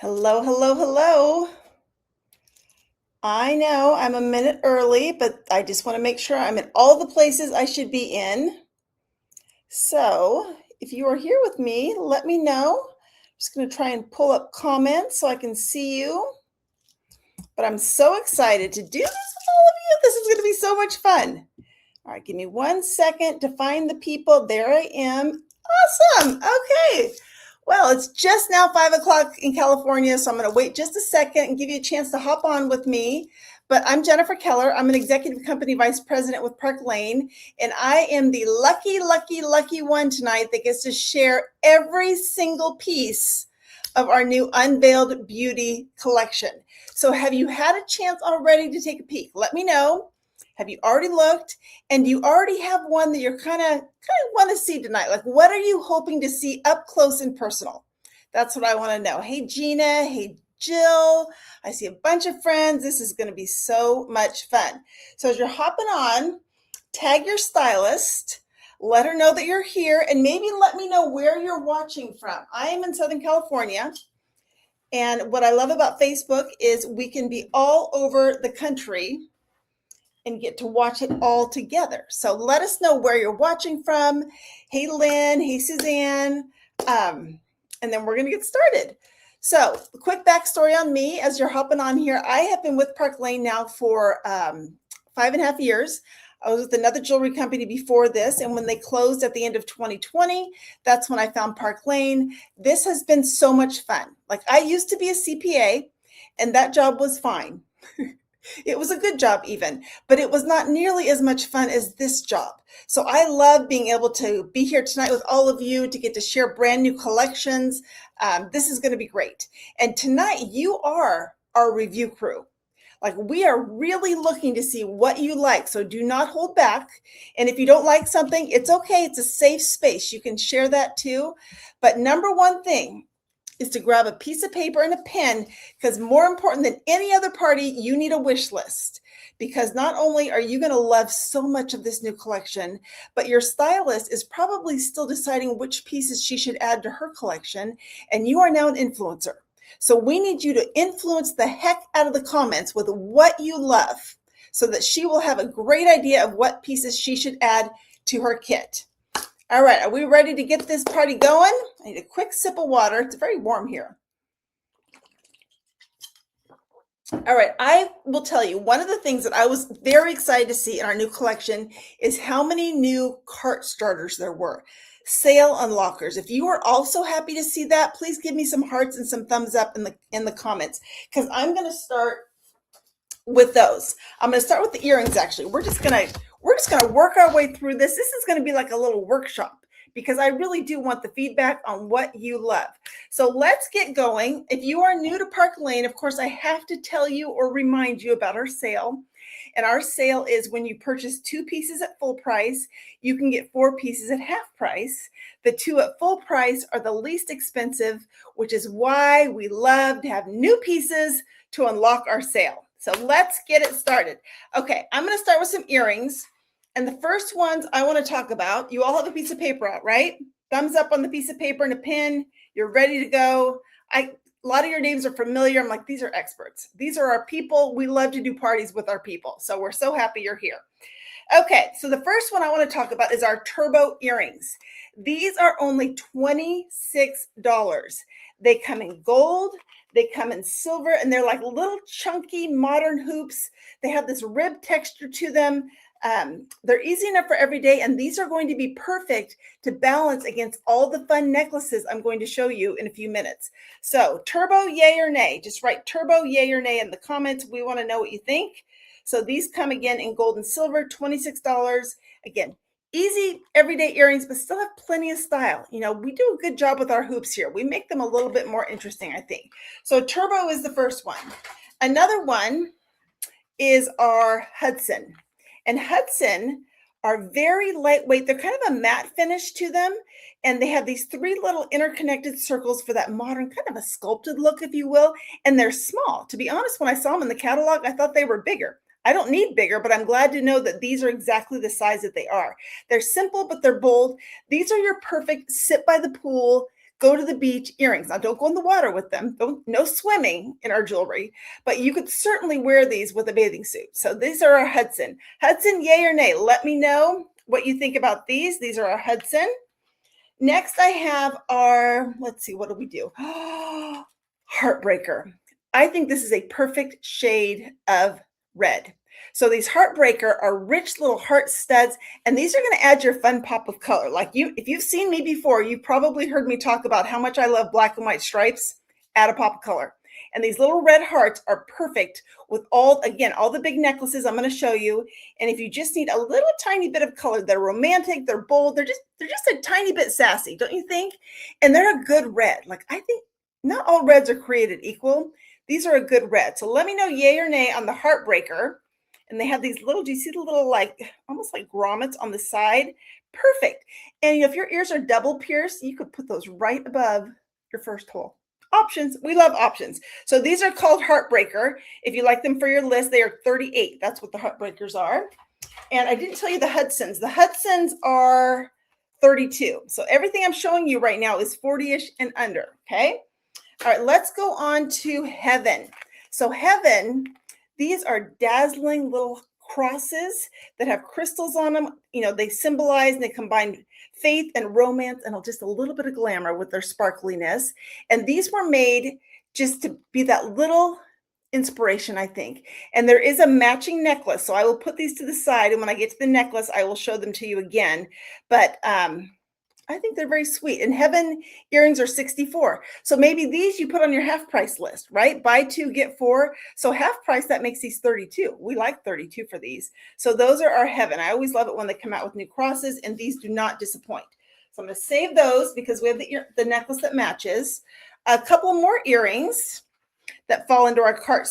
Hello, hello, hello. I know I'm a minute early, but I just want to make sure I'm in all the places I should be in. So if you are here with me, let me know. I'm just going to try and pull up comments so I can see you. But I'm so excited to do this with all of you. This is going to be so much fun. All right, give me 1 second to find the people. There I am. Awesome. Okay. Well, it's just now 5 o'clock in California, so I'm going to wait just a second and give you a chance to hop on with me. But I'm Jennifer Keller. I'm an executive company vice president with Park Lane, and I am the lucky, lucky, lucky one tonight that gets to share every single piece of our new Unveiled Beauty collection. So, have you had a chance already to take a peek? Let me know. Have you already looked? And do you already have one that you're kind of want to see tonight? Like, what are you hoping to see up close and personal? That's what I want to know. Hey, Gina. Hey, Jill. I see a bunch of friends. This is going to be so much fun. So as you're hopping on, tag your stylist. Let her know that you're here, and maybe let me know where you're watching from. I am in Southern California. And what I love about Facebook is we can be all over the country and get to watch it all together. So let us know where you're watching from. Hey, Lynn. Hey, Suzanne. And then we're going to get started. So, a quick backstory on me as you're hopping on here. I have been with Park Lane now for 5.5 years. I was with another jewelry company before this, and when they closed at the end of 2020, that's when I found Park Lane. This has been so much fun. Like, I used to be a CPA, and that job was fine. It was a good job even, but it was not nearly as much fun as this job. So I love being able to be here tonight with all of you to get to share brand new collections. This is going to be great. And tonight you are our review crew. Like, we are really looking to see what you like. So do not hold back. And if you don't like something, it's okay. It's a safe space. You can share that too. But number one thing is to grab a piece of paper and a pen, because more important than any other party, you need a wish list. Because not only are you going to love so much of this new collection, but your stylist is probably still deciding which pieces she should add to her collection, and you are now an influencer. So we need you to influence the heck out of the comments with what you love, so that she will have a great idea of what pieces she should add to her kit. All right, are we ready to get this party going? I need a quick sip of water. It's very warm here. All right, I will tell you, one of the things that I was very excited to see in our new collection is how many new cart starters there were. Sale unlockers. If you are also happy to see that, please give me some hearts and some thumbs up in the comments, because I'm going to start with those. I'm going to start with the earrings. Actually, we're just gonna work our way through this. This is going to be like a little workshop, because I really do want the feedback on what you love. So let's get going. If you are new to Park Lane, of course, I have to tell you or remind you about our sale. And our sale is when you purchase 2 pieces at full price, you can get 4 pieces at half price. The 2 at full price are the least expensive, which is why we love to have new pieces to unlock our sale. So let's get it started. Okay, I'm going to start with some earrings. And the first ones I want to talk about, you all have a piece of paper out, right? Thumbs up on the piece of paper and a pen. You're ready to go. A lot of your names are familiar. I'm like, these are experts. These are our people. We love to do parties with our people. So we're so happy you're here. Okay, so the first one I want to talk about is our turbo earrings. These are only $26. They come in gold, they come in silver, and they're like little chunky modern hoops. They have this rib texture to them. They're easy enough for every day, and these are going to be perfect to balance against all the fun necklaces I'm going to show you in a few minutes. So turbo, yay or nay? Just write turbo, yay or nay in the comments. We want to know what you think. So these come again in gold and silver, $26. Again, easy everyday earrings, but still have plenty of style. You know, we do a good job with our hoops here. We make them a little bit more interesting, I think. So turbo is the first one. Another one is our Hudson. And Hudson are very lightweight. They're kind of a matte finish to them. And they have these 3 little interconnected circles for that modern kind of a sculpted look, if you will. And they're small. To be honest, when I saw them in the catalog, I thought they were bigger. I don't need bigger, but I'm glad to know that these are exactly the size that they are. They're simple, but they're bold. These are your perfect sit by the pool, go to the beach earrings. Now, don't go in the water with them. No swimming in our jewelry, but you could certainly wear these with a bathing suit. So these are our Hudson. Hudson, yay or nay? Let me know what you think about these. These are our Hudson. Next, I have our, let's see, what do we do? Heartbreaker. I think this is a perfect shade of red. So these Heartbreaker are rich little heart studs, and these are going to add your fun pop of color. Like if you've seen me before, you've probably heard me talk about how much I love black and white stripes. Add a pop of color. And these little red hearts are perfect with all the big necklaces I'm going to show you. And if you just need a little tiny bit of color, they're romantic, they're bold, they're just a tiny bit sassy, don't you think? And they're a good red. Like, I think not all reds are created equal. These are a good red. So let me know yay or nay on the Heartbreaker. And they have these little, do you see the little, like, almost like grommets on the side? Perfect. And if your ears are double pierced, you could put those right above your first hole. Options. We love options. So these are called Heartbreaker. If you like them for your list, they are 38. That's what the Heartbreakers are. And I didn't tell you the Hudsons. The Hudsons are 32. So everything I'm showing you right now is 40-ish and under. Okay. All right. Let's go on to Heaven. So Heaven, these are dazzling little crosses that have crystals on them. You know, they symbolize and they combine faith and romance and just a little bit of glamour with their sparkliness. And these were made just to be that little inspiration, I think. And there is a matching necklace. So I will put these to the side. And when I get to the necklace, I will show them to you again. But I think they're very sweet. And Heaven earrings are 64. So maybe these you put on your half price list, right? Buy two, get four. So half price, that makes these 32. We like 32 for these. So those are our Heaven. I always love it when they come out with new crosses, and these do not disappoint. So I'm going to save those because we have the necklace that matches. A couple more earrings that fall into our cart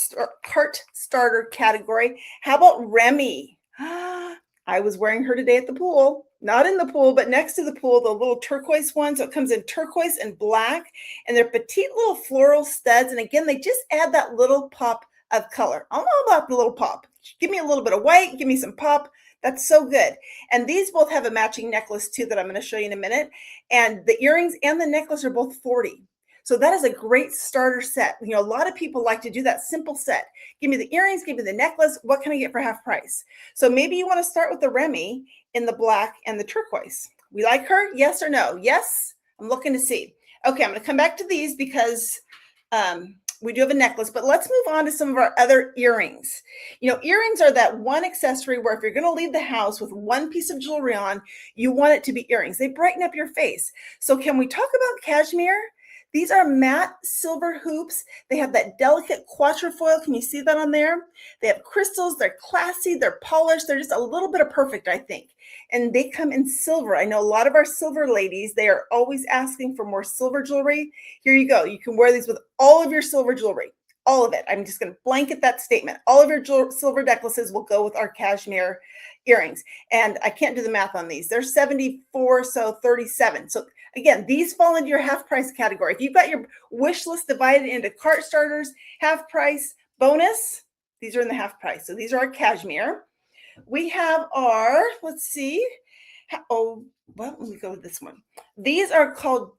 starter category. How about Remy? I was wearing her today at the pool. Not in the pool, but next to the pool, the little turquoise ones. So it comes in turquoise and black, and they're petite little floral studs. And again, they just add that little pop of color. I'm all about the little pop. Give me a little bit of white, give me some pop. That's so good. And these both have a matching necklace too that I'm going to show you in a minute. And the earrings and the necklace are both 40. So that is a great starter set. You know, a lot of people like to do that simple set. Give me the earrings, give me the necklace. What can I get for half price? So maybe you want to start with the Remy in the black and the turquoise. We like her? Yes or no? Yes? I'm looking to see. Okay, I'm going to come back to these because we do have a necklace, but let's move on to some of our other earrings. You know, earrings are that one accessory where if you're going to leave the house with one piece of jewelry on, you want it to be earrings. They brighten up your face. So can we talk about cashmere? These are matte silver hoops. They have that delicate quatrefoil. Can you see that on there? They have crystals. They're classy. They're polished. They're just a little bit of perfect, I think. And they come in silver. I know a lot of our silver ladies, they are always asking for more silver jewelry. Here you go. You can wear these with all of your silver jewelry. All of it. I'm just going to blanket that statement. All of your silver necklaces will go with our cashmere earrings. And I can't do the math on these. They're 74, so 37. So again, these fall into your half price category. If you've got your wish list divided into cart starters, half price, bonus, these are in the half price. So these are our cashmere. We have our, let's see. Let me go with this one. These are called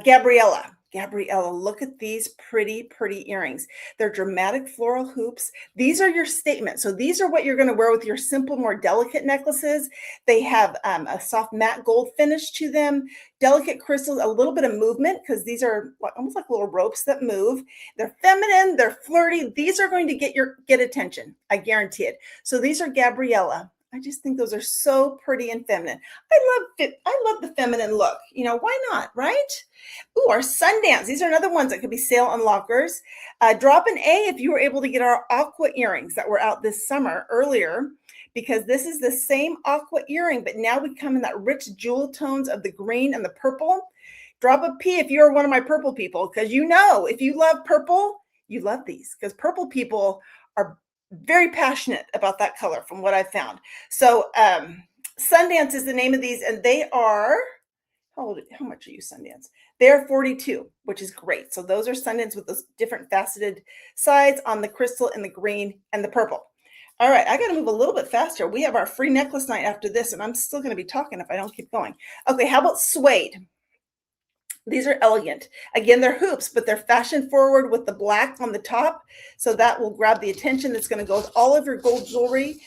Gabriella. Gabriella, look at these pretty, pretty earrings. They're dramatic floral hoops. These are your statement. So these are what you're going to wear with your simple, more delicate necklaces. They have a soft matte gold finish to them, delicate crystals, a little bit of movement because these are almost like little ropes that move. They're feminine, they're flirty. These are going to get attention. I guarantee it. So these are Gabriella. I just think those are so pretty and feminine. I love the feminine look. You know, why not, right? Ooh, our Sundance. These are another ones that could be sale unlockers. Drop an A if you were able to get our aqua earrings that were out this summer earlier, because this is the same aqua earring, but now we come in that rich jewel tones of the green and the purple. Drop a P if you're one of my purple people, because you know, if you love purple, you love these, because purple people are very passionate about that color from what I've found. So Sundance is the name of these, and they are, how much are you, Sundance? They're 42, which is great. So those are Sundance with those different faceted sides on the crystal and the green and the purple. All right, I got to move a little bit faster. We have our free necklace night after this, and I'm still going to be talking if I don't keep going. Okay, how about suede? These are elegant. Again, they're hoops, but they're fashion forward with the black on the top. So that will grab the attention. That's going to go with all of your gold jewelry.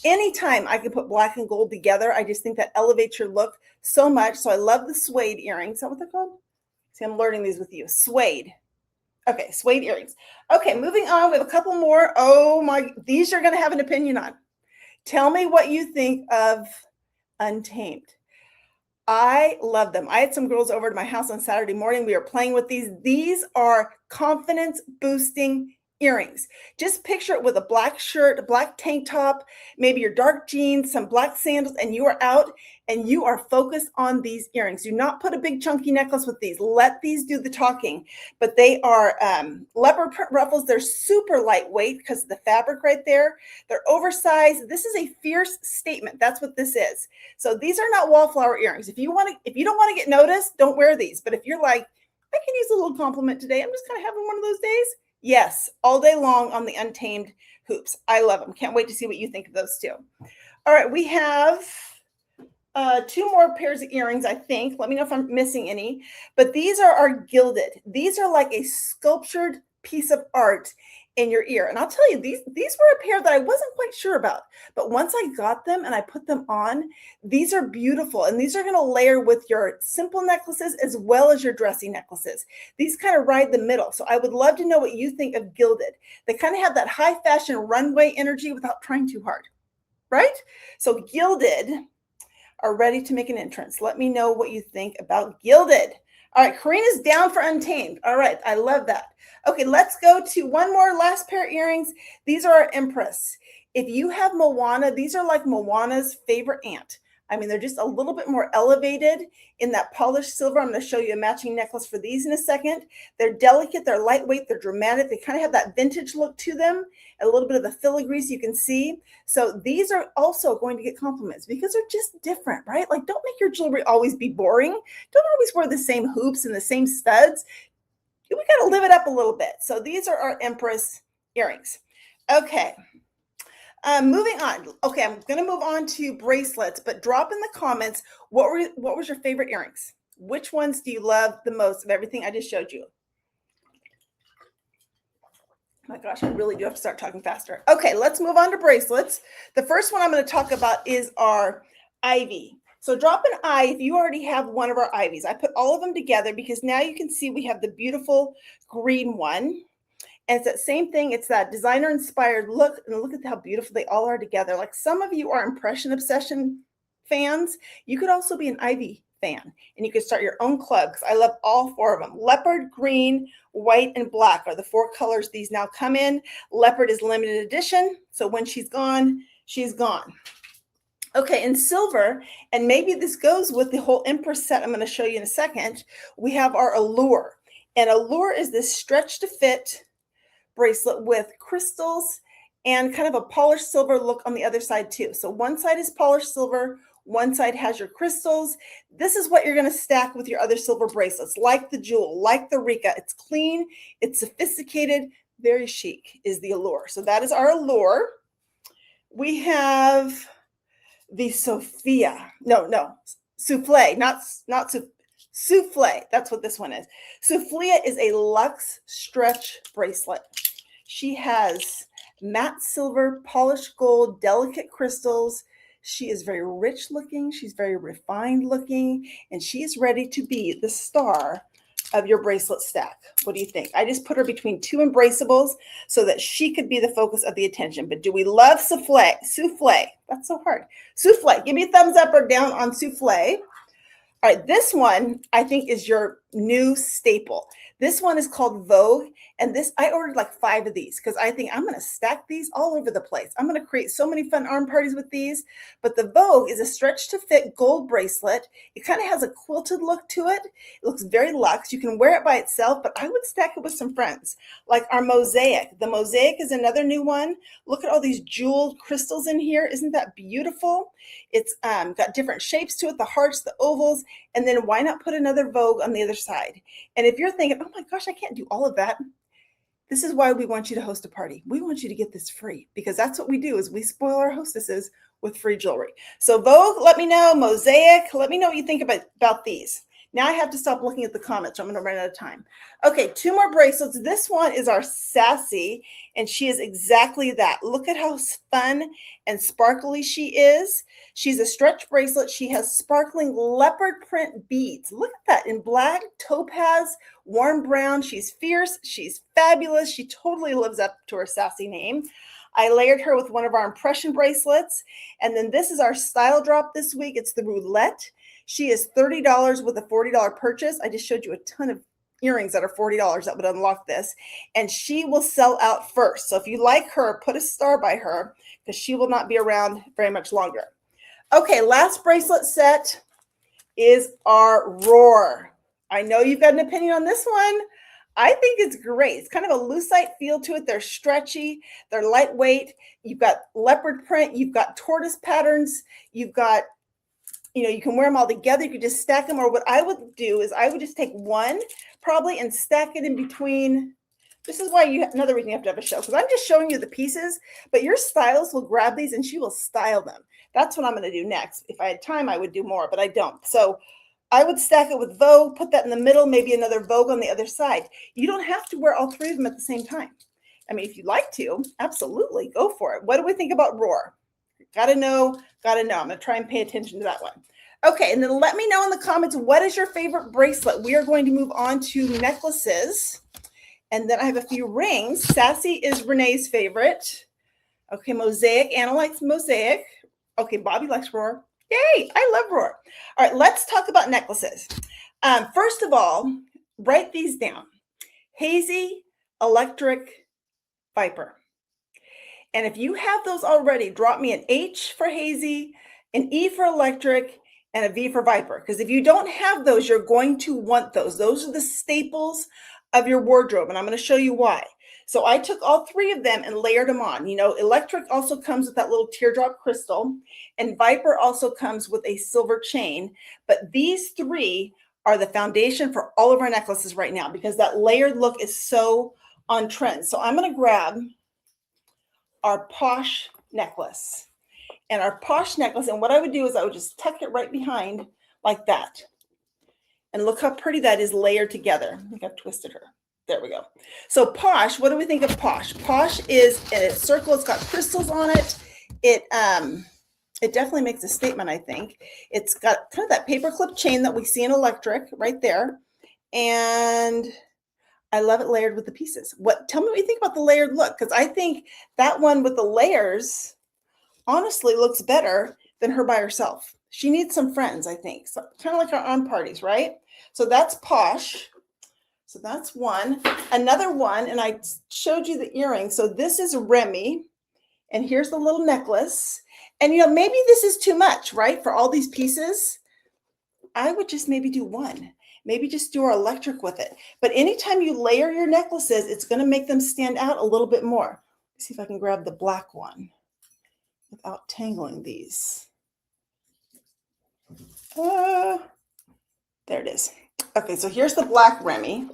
Anytime I can put black and gold together, I just think that elevates your look so much. So I love the suede earrings. Is that what they're called? See, I'm learning these with you. Suede. Okay, suede earrings. Okay, moving on. We have a couple more. Oh my, these you're going to have an opinion on. Tell me what you think of Untamed. I love them. I had some girls over to my house on Saturday morning. We were playing with these. These are confidence boosting earrings. Just picture it with a black shirt, a black tank top, maybe your dark jeans, some black sandals, and you are out and you are focused on these earrings. Do not put a big chunky necklace with these. Let these do the talking. But they are leopard print ruffles. They're super lightweight because of the fabric right there. They're oversized. This is a fierce statement. That's what this is. So these are not wallflower earrings. If you don't want to get noticed, don't wear these. But if you're like, I can use a little compliment today, I'm just kind of having one of those days. Yes, all day long on the Untamed hoops. I love them. Can't wait to see what you think of those too. All right, we have two more pairs of earrings, I think. Let me know if I'm missing any. But these are gilded. These are like a sculptured piece of art in your ear. And I'll tell you, these were a pair that I wasn't quite sure about. But once I got them and I put them on, these are beautiful. And these are going to layer with your simple necklaces as well as your dressy necklaces. These kind of ride the middle. So I would love to know what you think of gilded. They kind of have that high fashion runway energy without trying too hard, right? So gilded are ready to make an entrance. Let me know what you think about gilded. All right, Karina's down for Untamed. All right, I love that. Okay, let's go to one more last pair of earrings. These are our Empress. If you have Moana, these are like Moana's favorite aunt. I mean, they're just a little bit more elevated in that polished silver. I'm going to show you a matching necklace for these in a second. They're delicate, they're lightweight, they're dramatic. They kind of have that vintage look to them, a little bit of the filigree you can see. So these are also going to get compliments because they're just different, right? Like, don't make your jewelry always be boring. Don't always wear the same hoops and the same studs. We got to live it up a little bit. So these are our Empress earrings. Okay. Moving on. Okay, I'm going to move on to bracelets, but drop in the comments, what was your favorite earrings? Which ones do you love the most of everything I just showed you? My gosh, I really do have to start talking faster. Okay, let's move on to bracelets. The first one I'm going to talk about is our Ivy. So drop an I if you already have one of our Ivies. I put all of them together because now you can see we have the beautiful green one. And it's that same thing. It's that designer inspired look. And look at how beautiful they all are together. Like, some of you are Impression Obsession fans. You could also be an Ivy fan. And you could start your own club because I love all four of them. Leopard, green, white, and black are the four colors these now come in. Leopard is limited edition. So when she's gone, she's gone. Okay, in silver, and maybe this goes with the whole Empress set I'm going to show you in a second, we have our Allure. And Allure is this stretch to fit bracelet with crystals and kind of a polished silver look on the other side too. So one side is polished silver, one side has your crystals. This is what you're going to stack with your other silver bracelets, like the Jewel, like the Rika. It's clean, it's sophisticated, very chic is the Allure. So that is our Allure. We have the Sophia. No, Souffle, not Souffle. That's what this one is. Souffle is a luxe stretch bracelet. She has matte silver, polished gold, delicate crystals. She is very rich looking. She's very refined looking, and she is ready to be the star of your bracelet stack. What do you think? I just put her between two embraceables so that she could be the focus of the attention. But do we love Souffle? Souffle. That's so hard. Souffle. Give me a thumbs up or down on Souffle. All right, this one I think is your new staple. This one is called Vogue, and this I ordered like 5 of these because I think I'm going to stack these all over the place. I'm going to create so many fun arm parties with these. But the Vogue is a stretch to fit gold bracelet. It kind of has a quilted look to it. It looks very luxe. You can wear it by itself, but I would stack it with some friends, like our Mosaic. The Mosaic is another new one. Look at all these jeweled crystals in here. Isn't that beautiful? It's got different shapes to it, the hearts, the ovals, and then why not put another Vogue on the other side? And if you're thinking, oh my gosh, I can't do all of that, this is why we want you to host a party. We want you to get this free because that's what we do is we spoil our hostesses with free jewelry. So Vogue, let me know. Mosaic, let me know what you think about these. Now I have to stop looking at the comments. So I'm going to run out of time. Okay, 2 more bracelets. This one is our Sassy, and she is exactly that. Look at how fun and sparkly she is. She's a stretch bracelet. She has sparkling leopard print beads. Look at that in black, topaz, warm brown. She's fierce. She's fabulous. She totally lives up to her Sassy name. I layered her with one of our impression bracelets. And then this is our style drop this week. It's the Roulette. She is $30 with a $40 purchase. I just showed you a ton of earrings that are $40 that would unlock this. And she will sell out first. So if you like her, put a star by her because she will not be around very much longer. Okay, last bracelet set is our Roar. I know you've got an opinion on this one. I think it's great. It's kind of a lucite feel to it. They're stretchy. They're lightweight. You've got leopard print. You've got tortoise patterns. You've got, you can wear them all together. You could just stack them. Or what I would do is I would just take one probably and stack it in between. This is why another reason you have to have a show, because I'm just showing you the pieces, but your stylist will grab these and she will style them. That's what I'm going to do next. If I had time, I would do more, but I don't. So I would stack it with Vogue, put that in the middle, maybe another Vogue on the other side. You don't have to wear all 3 of them at the same time. I mean, if you'd like to, absolutely, go for it. What do we think about Roar? Gotta know. I'm going to try and pay attention to that one. Okay, and then let me know in the comments, what is your favorite bracelet? We are going to move on to necklaces. And then I have a few rings. Sassy is Renee's favorite. Okay, Mosaic. Anna likes Mosaic. Okay, Bobby likes Roar. Yay, I love Roar. All right, let's talk about necklaces. First of all, write these down. Hazy, Electric, Viper. And if you have those already, drop me an H for Hazy, an E for Electric, and a V for Viper. Because if you don't have those, you're going to want those. Those are the staples of your wardrobe, and I'm going to show you why. So I took all 3 of them and layered them on. Electric also comes with that little teardrop crystal, and Viper also comes with a silver chain. But these 3 are the foundation for all of our necklaces right now because that layered look is so on trend. So I'm going to grab our Posh necklace. And our Posh necklace, and what I would do is I would just tuck it right behind like that. And look how pretty that is layered together. I think I've twisted her. There we go. So Posh, what do we think of Posh? Posh is a circle. It's got crystals on it. It definitely makes a statement, I think. It's got kind of that paperclip chain that we see in Electric right there. And I love it layered with the pieces. Tell me what you think about the layered look, because I think that one with the layers honestly looks better than her by herself. She needs some friends, I think. So, kind of like our on parties, right? So that's Posh. So that's one. Another one, and I showed you the earring. So this is Remy, and here's the little necklace. And maybe this is too much, right? For all these pieces, I would just maybe do one. Maybe just do our Electric with it. But anytime you layer your necklaces, it's going to make them stand out a little bit more. Let's see if I can grab the black one without tangling these. There it is. Okay, so here's the black Remy.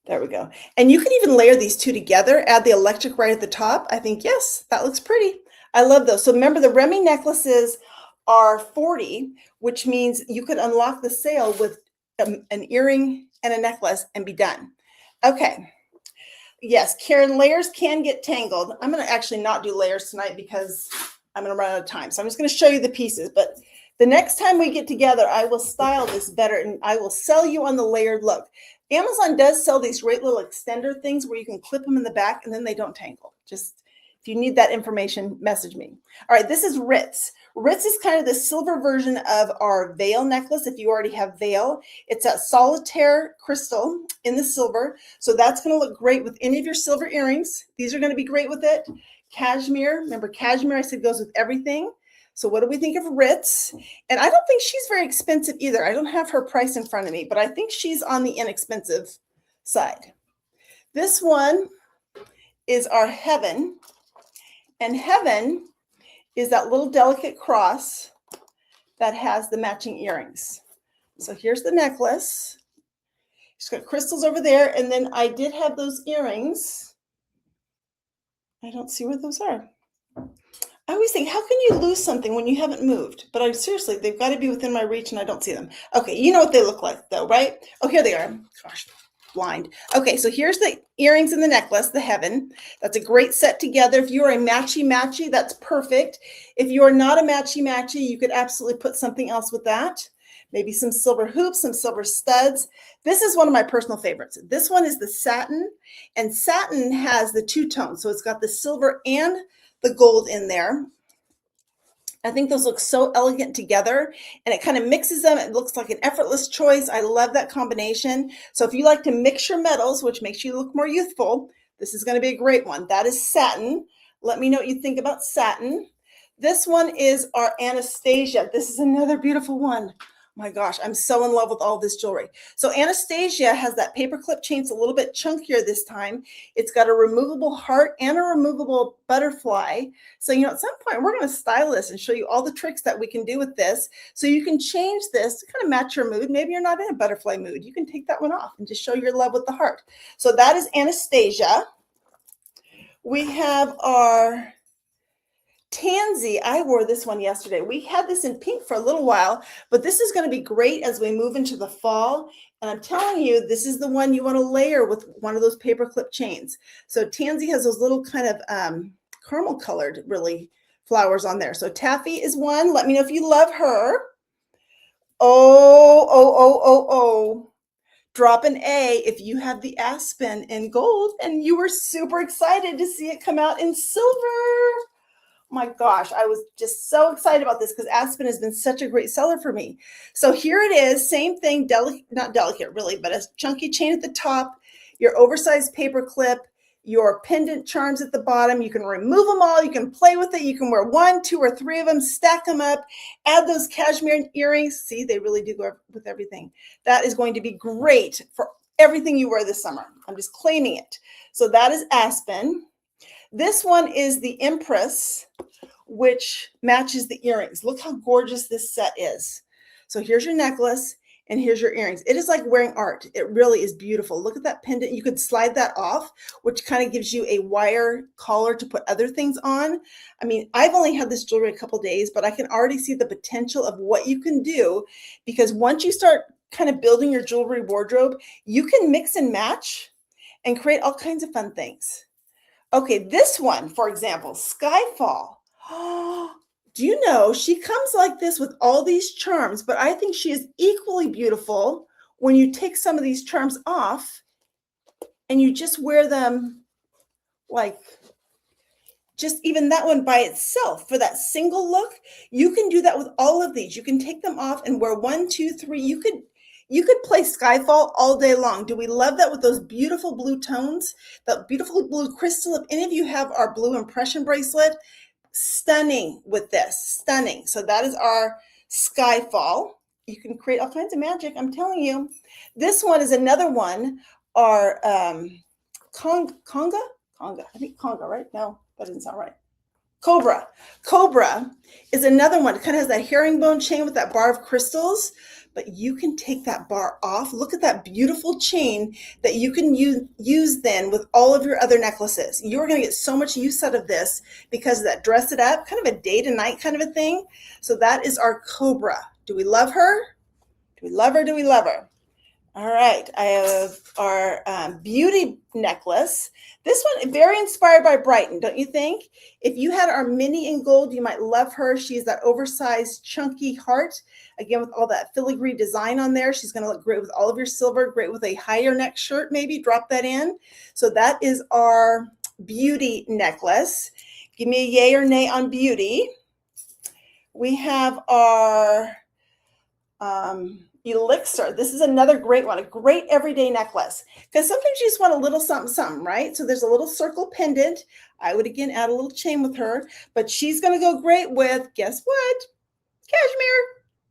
There we go. And you can even layer these 2 together, add the Electric right at the top. I think, yes, that looks pretty. I love those. So remember, the Remy necklaces are $40, which means you could unlock the sale with an earring and a necklace and be done. Okay. Yes, Karen, layers can get tangled. I'm going to actually not do layers tonight because I'm going to run out of time. So I'm just going to show you the pieces. But the next time we get together, I will style this better and I will sell you on the layered look. Amazon does sell these great little extender things where you can clip them in the back and then they don't tangle. Just if you need that information, message me. All right, this is Ritz. Ritz is kind of the silver version of our veil necklace. If you already have veil, it's a solitaire crystal in the silver. So that's going to look great with any of your silver earrings. These are going to be great with it. Cashmere, remember cashmere I said goes with everything. So what do we think of Ritz? And I don't think she's very expensive either. I don't have her price in front of me, but I think she's on the inexpensive side. This one is our Heaven. And Heaven is that little delicate cross that has the matching earrings. So here's the necklace. It's got crystals over there. And then I did have those earrings. I don't see where those are. I always think, how can you lose something when you haven't moved? But I'm seriously, they've got to be within my reach and I don't see them. Okay, you know what they look like though, right? Oh, here they are. Gosh, blind. Okay, so here's the earrings and the necklace, the heaven. That's a great set together. If you are a matchy-matchy, that's perfect. If you are not a matchy-matchy, you could absolutely put something else with that. Maybe some silver hoops, some silver studs. This is one of my personal favorites. This one is the satin, and satin has the two tones. So it's got the silver and the gold in there. I think those look so elegant together and it kind of mixes them. It looks like an effortless choice. I love that combination. So if you like to mix your metals, which makes you look more youthful, this is going to be a great one. That is satin. Let me know what you think about satin. This one is our Anastasia. This is another beautiful one. My gosh, I'm so in love with all this jewelry. So Anastasia has that paperclip chain. It's a little bit chunkier this time. It's got a removable heart and a removable butterfly. So, at some point we're going to style this and show you all the tricks that we can do with this. So you can change this to kind of match your mood. Maybe you're not in a butterfly mood. You can take that one off and just show your love with the heart. So that is Anastasia. We have our Tansy. I wore this one yesterday. We had this in pink for a little while, but this is going to be great as we move into the fall. And I'm telling you, this is the one you want to layer with one of those paperclip chains. So Tansy has those little kind of caramel colored, really, flowers on there. So Taffy is one. Let me know if you love her. Oh. Drop an A if you have the Aspen in gold and you were super excited to see it come out in silver. My gosh, I was just so excited about this because Aspen has been such a great seller for me. So here it is, same thing, not delicate really, but a chunky chain at the top, your oversized paper clip, your pendant charms at the bottom. You can remove them all. You can play with it. You can wear 1, 2, or 3 of them, stack them up, add those cashmere earrings. See, they really do go with everything. That is going to be great for everything you wear this summer. I'm just claiming it. So that is Aspen. This one is the Empress, which matches the earrings. Look how gorgeous this set is. So here's your necklace and here's your earrings. It is like wearing art. It really is beautiful. Look at that pendant. You could slide that off, which kind of gives you a wire collar to put other things on. I mean, I've only had this jewelry a couple days, but I can already see the potential of what you can do, because once you start kind of building your jewelry wardrobe, you can mix and match and create all kinds of fun things. Okay, this one, for example, Skyfall. Do you know she comes like this with all these charms, but I think she is equally beautiful when you take some of these charms off and you just wear them like just even that one by itself for that single look. You can do that with all of these. You can take them off and wear 1, 2, 3. You could play Skyfall all day long. Do we love that with those beautiful blue tones, that beautiful blue crystal? If any of you have our blue impression bracelet, stunning with this, stunning. So that is our Skyfall. You can create all kinds of magic, I'm telling you. This one is another one, our Conga, I think Conga, right? No, that doesn't sound right. Cobra. Cobra is another one. It kind of has that herringbone chain with that bar of crystals, but you can take that bar off. Look at that beautiful chain that you can use then with all of your other necklaces. You're going to get so much use out of this because of that dress it up, kind of a day to night kind of a thing. So that is our Cobra. Do we love her? Do we love her? Do we love her? All right, I have our beauty necklace. This one, very inspired by Brighton, don't you think? If you had our mini in gold, you might love her. She's that oversized, chunky heart, again, with all that filigree design on there. She's going to look great with all of your silver, great with a higher neck shirt, maybe. Drop that in. So that is our beauty necklace. Give me a yay or nay on beauty. We have our Elixir. This is another great one, a great everyday necklace, because sometimes you just want a little something, right? So there's a little circle pendant. I would again add a little chain with her, but she's going to go great with, guess what? Cashmere.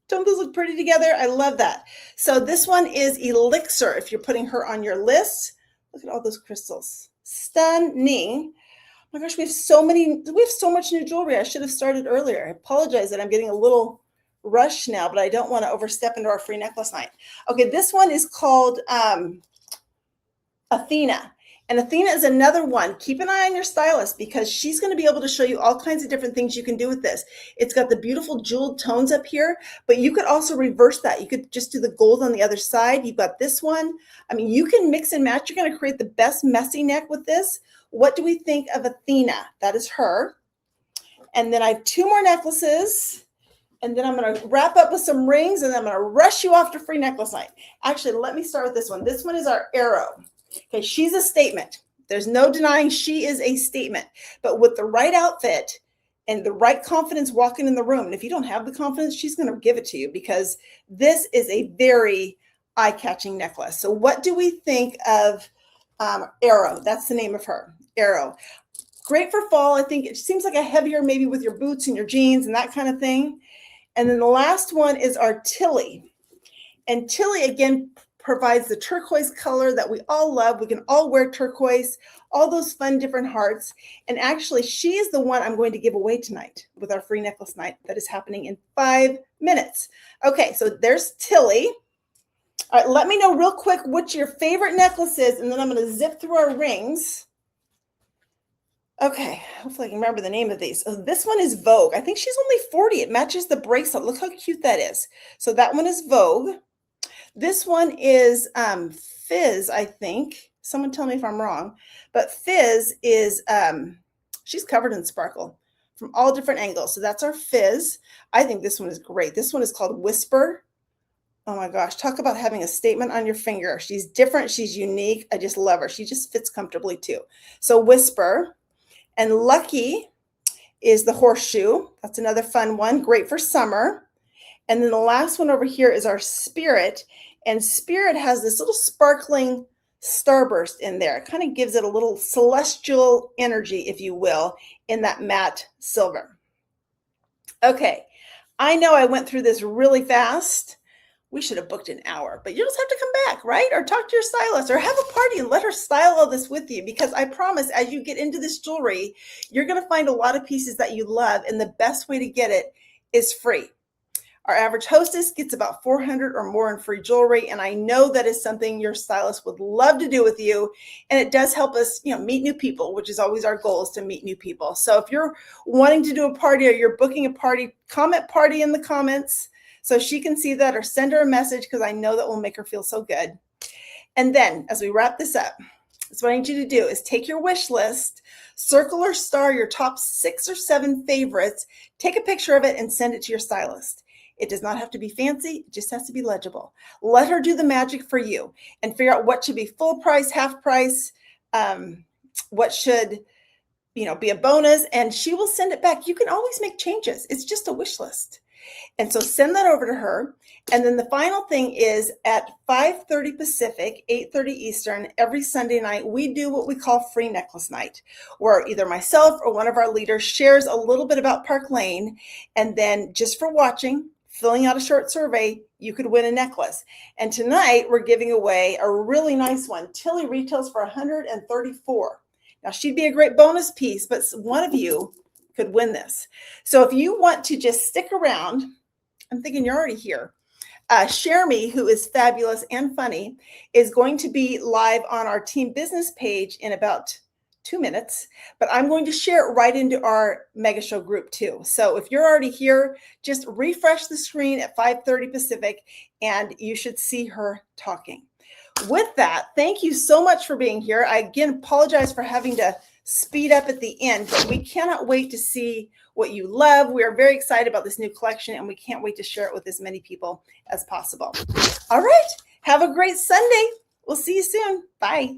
Don't those look pretty together? I love that. So this one is Elixir. If you're putting her on your list, look at all those crystals. Stunning. Oh my gosh, we have so much new jewelry. I should have started earlier. I apologize that I'm getting a little rush now, but I don't want to overstep into our free necklace night. Okay, this one is called Athena. And Athena is another one. Keep an eye on your stylist because she's going to be able to show you all kinds of different things you can do with this. It's got the beautiful jeweled tones up here, but you could also reverse that. You could just do the gold on the other side. You've got this one. I mean, you can mix and match. You're going to create the best messy neck with this. What do we think of Athena? That is her. And then I have 2 more necklaces. And then I'm going to wrap up with some rings, and then I'm going to rush you off to free necklace night. Actually, let me start with this one. This one is our arrow. Okay, she's a statement. There's no denying she is a statement. But with the right outfit and the right confidence walking in the room, and if you don't have the confidence, she's going to give it to you because this is a very eye-catching necklace. So what do we think of Arrow? That's the name of her, Arrow. Great for fall. I think it seems like a heavier maybe with your boots and your jeans and that kind of thing. And then the last one is our Tilly. And Tilly, again, provides the turquoise color that we all love. We can all wear turquoise, all those fun different hearts. And actually, she is the one I'm going to give away tonight with our free necklace night that is happening in 5 minutes. Okay, so there's Tilly. All right, let me know real quick what your favorite necklace is, and then I'm going to zip through our rings. Okay, hopefully I can remember the name of these. Oh, this one is Vogue. I think she's only 40. It matches the bracelet. Look how cute that is. So that one is Vogue. This one is Fizz, I think. Someone tell me if I'm wrong. But Fizz is, she's covered in sparkle from all different angles. So that's our Fizz. I think this one is great. This one is called Whisper. Oh my gosh, talk about having a statement on your finger. She's different. She's unique. I just love her. She just fits comfortably too. So Whisper. And Lucky is the horseshoe. That's another fun one. Great for summer. And then the last one over here is our Spirit. And Spirit has this little sparkling starburst in there. It kind of gives it a little celestial energy, if you will, in that matte silver. Okay, I know I went through this really fast. We should have booked an hour, but you just have to come back, right? Or talk to your stylist or have a party and let her style all this with you, because I promise as you get into this jewelry, you're going to find a lot of pieces that you love, and the best way to get it is free. Our average hostess gets about 400 or more in free jewelry, and I know that is something your stylist would love to do with you, and it does help us, meet new people, which is always our goal, is to meet new people. So if you're wanting to do a party or you're booking a party, comment party in the comments so she can see that, or send her a message, because I know that will make her feel so good. And then as we wrap this up, what I need you to do is take your wish list, circle or star your top 6 or 7 favorites, take a picture of it and send it to your stylist. It does not have to be fancy, it just has to be legible. Let her do the magic for you and figure out what should be full price, half price, what should be a bonus, and she will send it back. You can always make changes. It's just a wish list. And so send that over to her. And then the final thing is at 5:30 Pacific, 8:30 Eastern, every Sunday night, we do what we call free necklace night, where either myself or one of our leaders shares a little bit about Park Lane. And then just for watching, filling out a short survey, you could win a necklace. And tonight we're giving away a really nice one. Tilly retails for $134. Now she'd be a great bonus piece, but one of you could win this. So if you want to just stick around, I'm thinking you're already here. Sheremy, who is fabulous and funny, is going to be live on our team business page in about 2 minutes, but I'm going to share it right into our Mega Show group too. So if you're already here, just refresh the screen at 5:30 Pacific and you should see her talking. With that, thank you so much for being here. I again apologize for having to speed up at the end, but we cannot wait to see what you love. We are very excited about this new collection, and we can't wait to share it with as many people as possible. All right, have a great Sunday. We'll see you soon. Bye.